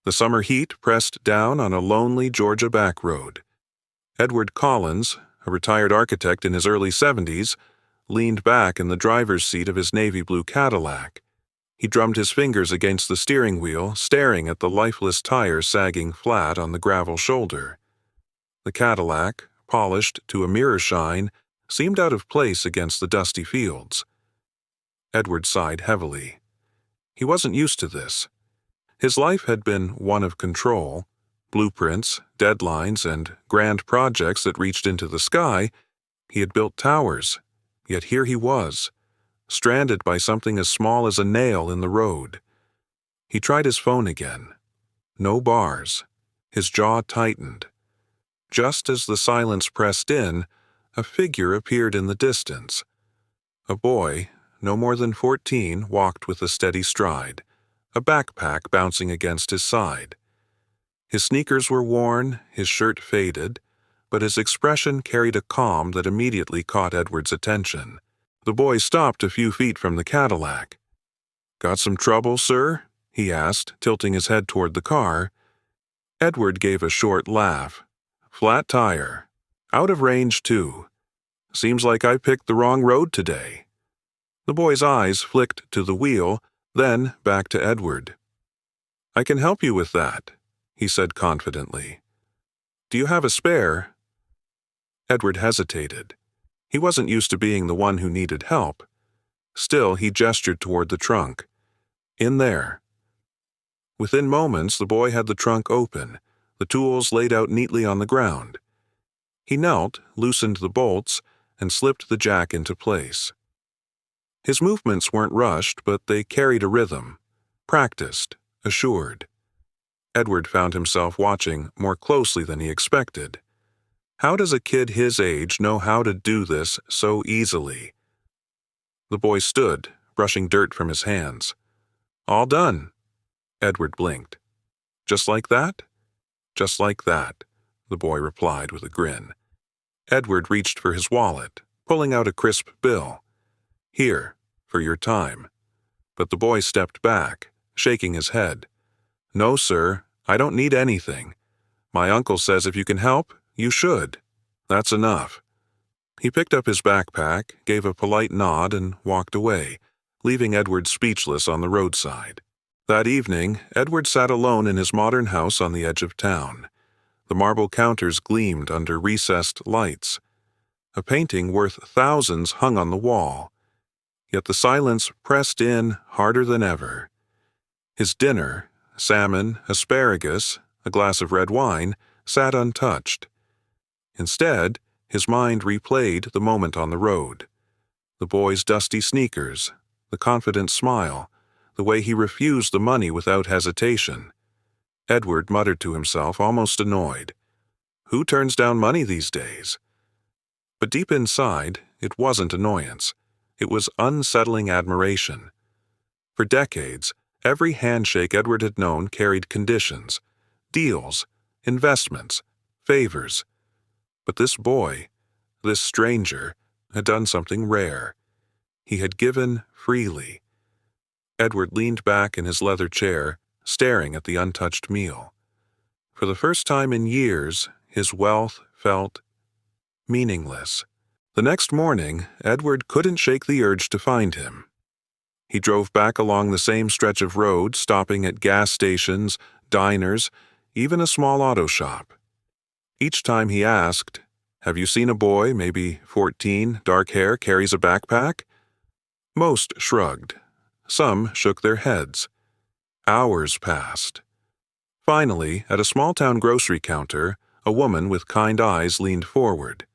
The summer heat pressed down on a lonely Georgia backroad. Edward Collins, a retired architect in his early 70s, leaned back in the driver's seat of his navy blue Cadillac. He drummed his fingers against the steering wheel, staring at the lifeless tire sagging flat on the gravel shoulder. The Cadillac, polished to a mirror shine, seemed out of place against the dusty fields. Edward sighed heavily. He wasn't used to this. His life had been one of control, blueprints, deadlines, and grand projects that reached into the sky. He had built towers, yet here he was, stranded by something as small as a nail in the road. He tried his phone again. No bars. His jaw tightened. Just as the silence pressed in, a figure appeared in the distance. A boy, no more than 14, walked with a steady stride, a backpack bouncing against his side. His sneakers were worn, his shirt faded, but his expression carried a calm that immediately caught Edward's attention. The boy stopped a few feet from the Cadillac. "Got some trouble, sir?" he asked, tilting his head toward the car. Edward gave a short laugh. "Flat tire. Out of range, too. Seems like I picked the wrong road today." The boy's eyes flicked to the wheel, then back to Edward. "I can help you with that," he said confidently. "Do you have a spare?" Edward hesitated. He wasn't used to being the one who needed help. Still, he gestured toward the trunk. "In there." Within moments, the boy had the trunk open, the tools laid out neatly on the ground. He knelt, loosened the bolts, and slipped the jack into place. His movements weren't rushed, but they carried a rhythm, practiced, assured. Edward found himself watching more closely than he expected. How does a kid his age know how to do this so easily? The boy stood, brushing dirt from his hands. "All done." Edward blinked. "Just like that?" "Just like that," the boy replied with a grin. Edward reached for his wallet, pulling out a crisp bill. "Here, for your time." But the boy stepped back, shaking his head. "No, sir, I don't need anything. My uncle says if you can help, you should. That's enough." He picked up his backpack, gave a polite nod, and walked away, leaving Edward speechless on the roadside. That evening, Edward sat alone in his modern house on the edge of town. The marble counters gleamed under recessed lights. A painting worth thousands hung on the wall. Yet the silence pressed in harder than ever. His dinner, salmon, asparagus, a glass of red wine, sat untouched. Instead, his mind replayed the moment on the road. The boy's dusty sneakers, the confident smile, the way he refused the money without hesitation. Edward muttered to himself, almost annoyed. Who turns down money these days? But deep inside, it wasn't annoyance. It was unsettling admiration. For decades, every handshake Edward had known carried conditions, deals, investments, favors. But this boy, this stranger, had done something rare. He had given freely. Edward leaned back in his leather chair, staring at the untouched meal. For the first time in years, his wealth felt meaningless. The next morning, Edward couldn't shake the urge to find him. He drove back along the same stretch of road, stopping at gas stations, diners, even a small auto shop. Each time he asked, "Have you seen a boy, maybe 14, dark hair, carries a backpack?" Most shrugged. Some shook their heads. Hours passed. Finally, at a small-town grocery counter, a woman with kind eyes leaned forward.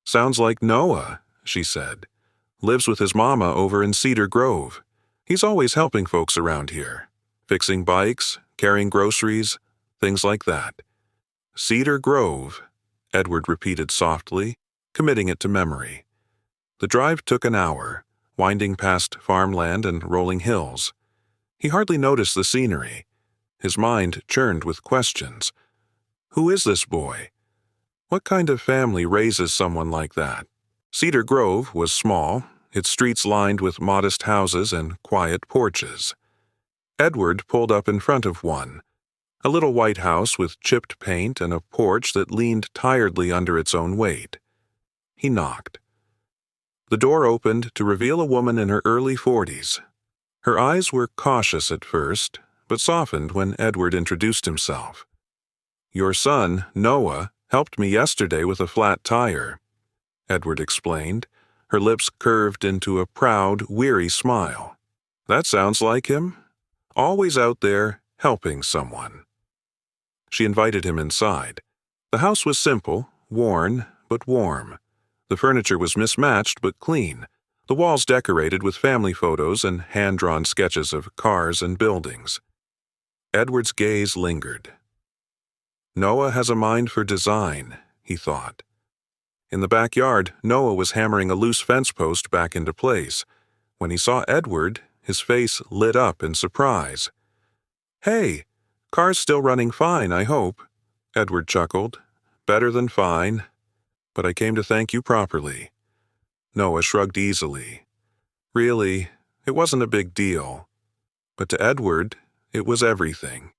"Sounds like Noah," she said. "Lives with his mama over in Cedar Grove. He's always helping folks around here. Fixing bikes, carrying groceries, things like that." "Cedar Grove," Edward repeated softly, committing it to memory. The drive took an hour, winding past farmland and rolling hills. He hardly noticed the scenery. His mind churned with questions. Who is this boy? What kind of family raises someone like that? Cedar Grove was small, its streets lined with modest houses and quiet porches. Edward pulled up in front of one, a little white house with chipped paint and a porch that leaned tiredly under its own weight. He knocked. The door opened to reveal a woman in her early 40s. Her eyes were cautious at first, but softened when Edward introduced himself. "Your son, Noah, helped me yesterday with a flat tire," Edward explained, her lips curved into a proud, weary smile. "That sounds like him. Always out there, helping someone." She invited him inside. The house was simple, worn, but warm. The furniture was mismatched but clean, the walls decorated with family photos and hand-drawn sketches of cars and buildings. Edward's gaze lingered. Noah has a mind for design, he thought. In the backyard, Noah was hammering a loose fence post back into place. When he saw Edward, his face lit up in surprise. "Hey, car's still running fine, I hope," Edward chuckled. "Better than fine. But I came to thank you properly." Noah shrugged easily. Really, it wasn't a big deal. But to Edward, it was everything.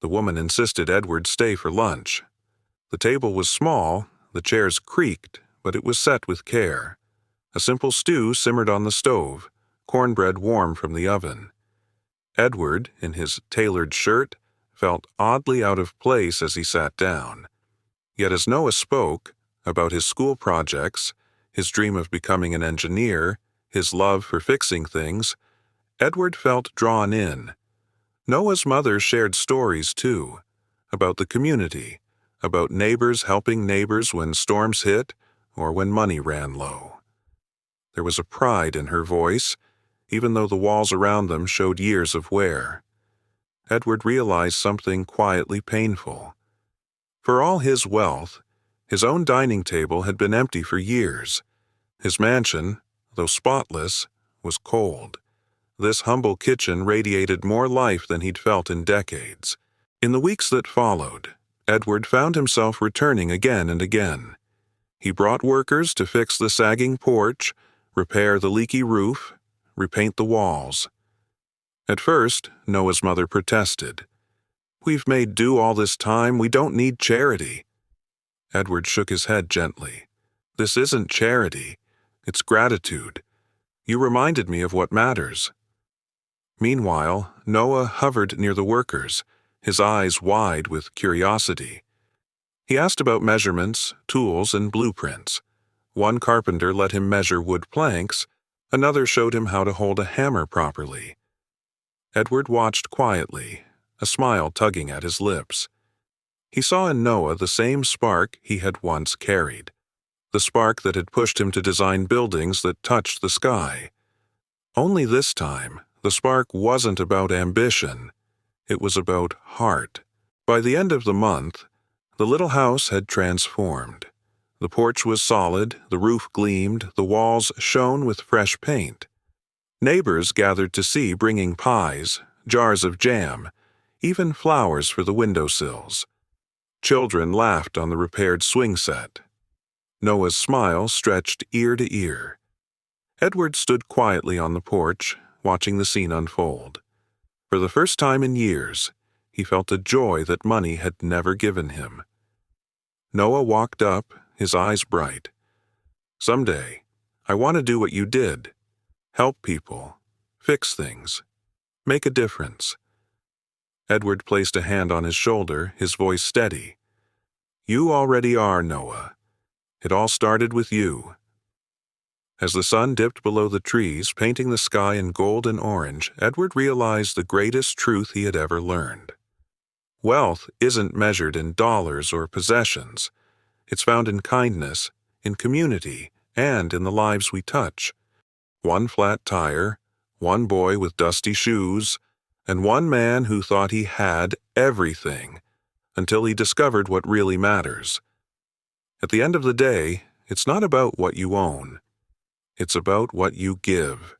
The woman insisted Edward stay for lunch. The table was small, the chairs creaked, but it was set with care. A simple stew simmered on the stove, cornbread warm from the oven. Edward, in his tailored shirt, felt oddly out of place as he sat down. Yet as Noah spoke, about his school projects, his dream of becoming an engineer, his love for fixing things, Edward felt drawn in. Noah's mother shared stories, too, about the community, about neighbors helping neighbors when storms hit or when money ran low. There was a pride in her voice, even though the walls around them showed years of wear. Edward realized something quietly painful. For all his wealth, his own dining table had been empty for years. His mansion, though spotless, was cold. This humble kitchen radiated more life than he'd felt in decades. In the weeks that followed, Edward found himself returning again and again. He brought workers to fix the sagging porch, repair the leaky roof, repaint the walls. At first, Noah's mother protested. "We've made do all this time, we don't need charity." Edward shook his head gently. "This isn't charity. It's gratitude. You reminded me of what matters." Meanwhile, Noah hovered near the workers, his eyes wide with curiosity. He asked about measurements, tools, and blueprints. One carpenter let him measure wood planks, another showed him how to hold a hammer properly. Edward watched quietly, a smile tugging at his lips. He saw in Noah the same spark he had once carried, the spark that had pushed him to design buildings that touched the sky. Only this time, the spark wasn't about ambition. It was about heart. By the end of the month, the little house had transformed. The porch was solid, the roof gleamed, the walls shone with fresh paint. Neighbors gathered to see, bringing pies, jars of jam, even flowers for the windowsills. Children laughed on the repaired swing set. Noah's smile stretched ear to ear. Edward stood quietly on the porch, watching the scene unfold. For the first time in years, he felt a joy that money had never given him. Noah walked up, his eyes bright. "Someday, I want to do what you did. Help people, fix things, make a difference." Edward placed a hand on his shoulder, his voice steady. "You already are, Noah. It all started with you." As the sun dipped below the trees, painting the sky in gold and orange, Edward realized the greatest truth he had ever learned. Wealth isn't measured in dollars or possessions. It's found in kindness, in community, and in the lives we touch. One flat tire, one boy with dusty shoes, and one man who thought he had everything until he discovered what really matters. At the end of the day, it's not about what you own. It's about what you give.